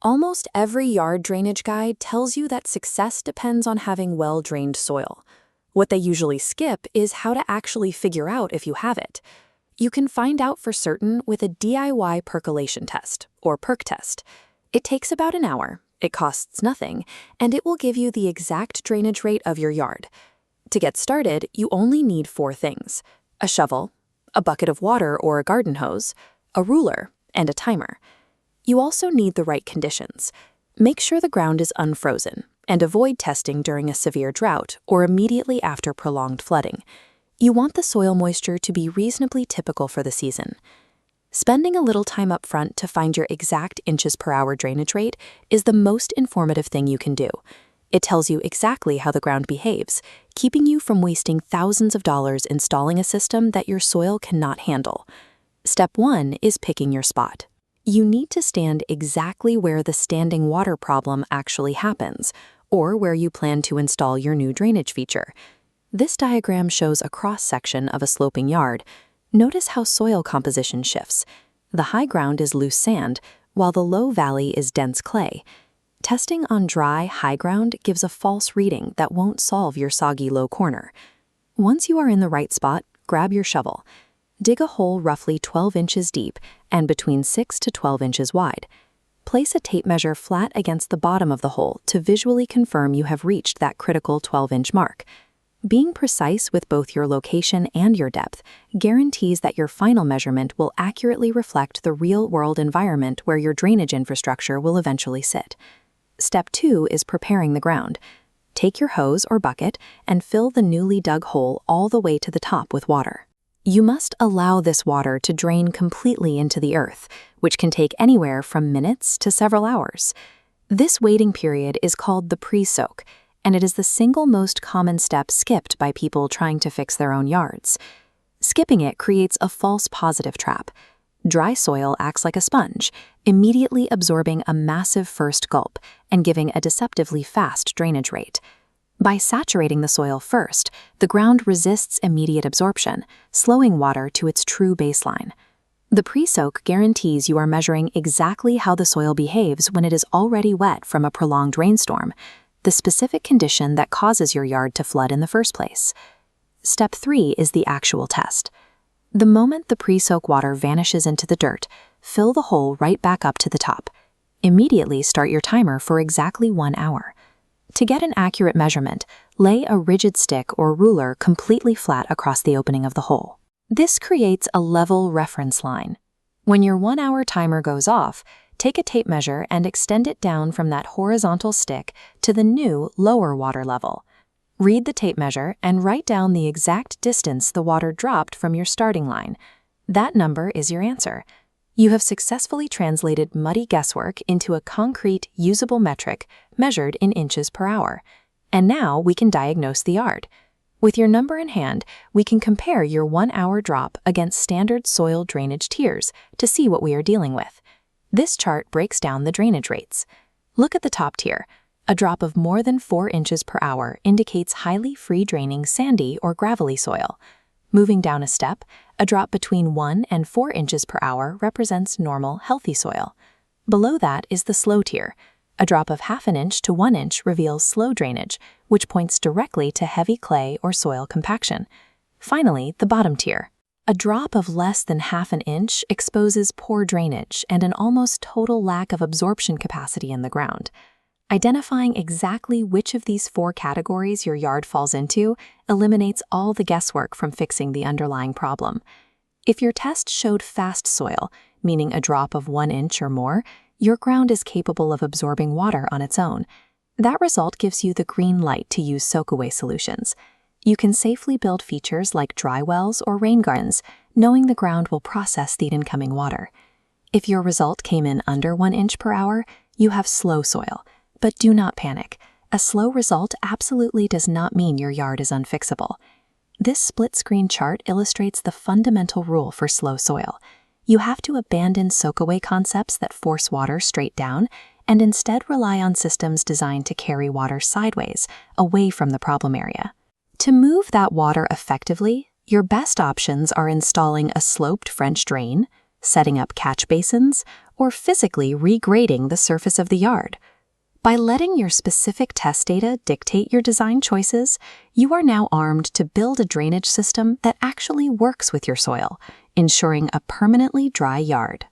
Almost every yard drainage guide tells you that success depends on having well-drained soil. What they usually skip is how to actually figure out if you have it. You can find out for certain with a DIY percolation test, or perc test. It takes about an hour, it costs nothing, and it will give you the exact drainage rate of your yard. To get started, you only need 4 things: a shovel, a bucket of water or a garden hose, a ruler, and a timer. You also need the right conditions. Make sure the ground is unfrozen, and avoid testing during a severe drought or immediately after prolonged flooding. You want the soil moisture to be reasonably typical for the season. Spending a little time up front to find your exact inches per hour drainage rate is the most informative thing you can do. It tells you exactly how the ground behaves, keeping you from wasting thousands of dollars installing a system that your soil cannot handle. Step 1 is picking your spot. You need to stand exactly where the standing water problem actually happens, or where you plan to install your new drainage feature. This diagram shows a cross-section of a sloping yard. Notice how soil composition shifts. The high ground is loose sand, while the low valley is dense clay. Testing on dry, high ground gives a false reading that won't solve your soggy low corner. Once you are in the right spot, grab your shovel. Dig a hole roughly 12 inches deep and between 6 to 12 inches wide. Place a tape measure flat against the bottom of the hole to visually confirm you have reached that critical 12-inch mark. Being precise with both your location and your depth guarantees that your final measurement will accurately reflect the real-world environment where your drainage infrastructure will eventually sit. Step 2 is preparing the ground. Take your hose or bucket and fill the newly dug hole all the way to the top with water. You must allow this water to drain completely into the earth, which can take anywhere from minutes to several hours. This waiting period is called the pre-soak, and it is the single most common step skipped by people trying to fix their own yards. Skipping it creates a false positive trap. Dry soil acts like a sponge, immediately absorbing a massive first gulp and giving a deceptively fast drainage rate. By saturating the soil first, the ground resists immediate absorption, slowing water to its true baseline. The pre-soak guarantees you are measuring exactly how the soil behaves when it is already wet from a prolonged rainstorm, the specific condition that causes your yard to flood in the first place. Step 3 is the actual test. The moment the pre-soak water vanishes into the dirt, fill the hole right back up to the top. Immediately start your timer for exactly 1 hour. To get an accurate measurement, lay a rigid stick or ruler completely flat across the opening of the hole. This creates a level reference line. When your 1-hour timer goes off, take a tape measure and extend it down from that horizontal stick to the new lower water level. Read the tape measure and write down the exact distance the water dropped from your starting line. That number is your answer. You have successfully translated muddy guesswork into a concrete, usable metric measured in inches per hour. And now we can diagnose the yard. With your number in hand, we can compare your 1-hour drop against standard soil drainage tiers to see what we are dealing with. This chart breaks down the drainage rates. Look at the top tier. A drop of more than 4 inches per hour indicates highly free-draining sandy or gravelly soil. Moving down a step, a drop between 1 and 4 inches per hour represents normal, healthy soil. Below that is the slow tier. A drop of 1/2 inch to 1 inch reveals slow drainage, which points directly to heavy clay or soil compaction. Finally, the bottom tier. A drop of less than 1/2 inch exposes poor drainage and an almost total lack of absorption capacity in the ground. Identifying exactly which of these 4 categories your yard falls into eliminates all the guesswork from fixing the underlying problem. If your test showed fast soil, meaning a drop of 1 inch or more, your ground is capable of absorbing water on its own. That result gives you the green light to use soak-away solutions. You can safely build features like dry wells or rain gardens, knowing the ground will process the incoming water. If your result came in under 1 inch per hour, you have slow soil. But do not panic. A slow result absolutely does not mean your yard is unfixable. This split-screen chart illustrates the fundamental rule for slow soil. You have to abandon soak-away concepts that force water straight down and instead rely on systems designed to carry water sideways, away from the problem area. To move that water effectively, your best options are installing a sloped French drain, setting up catch basins, or physically regrading the surface of the yard. By letting your specific test data dictate your design choices, you are now armed to build a drainage system that actually works with your soil, ensuring a permanently dry yard.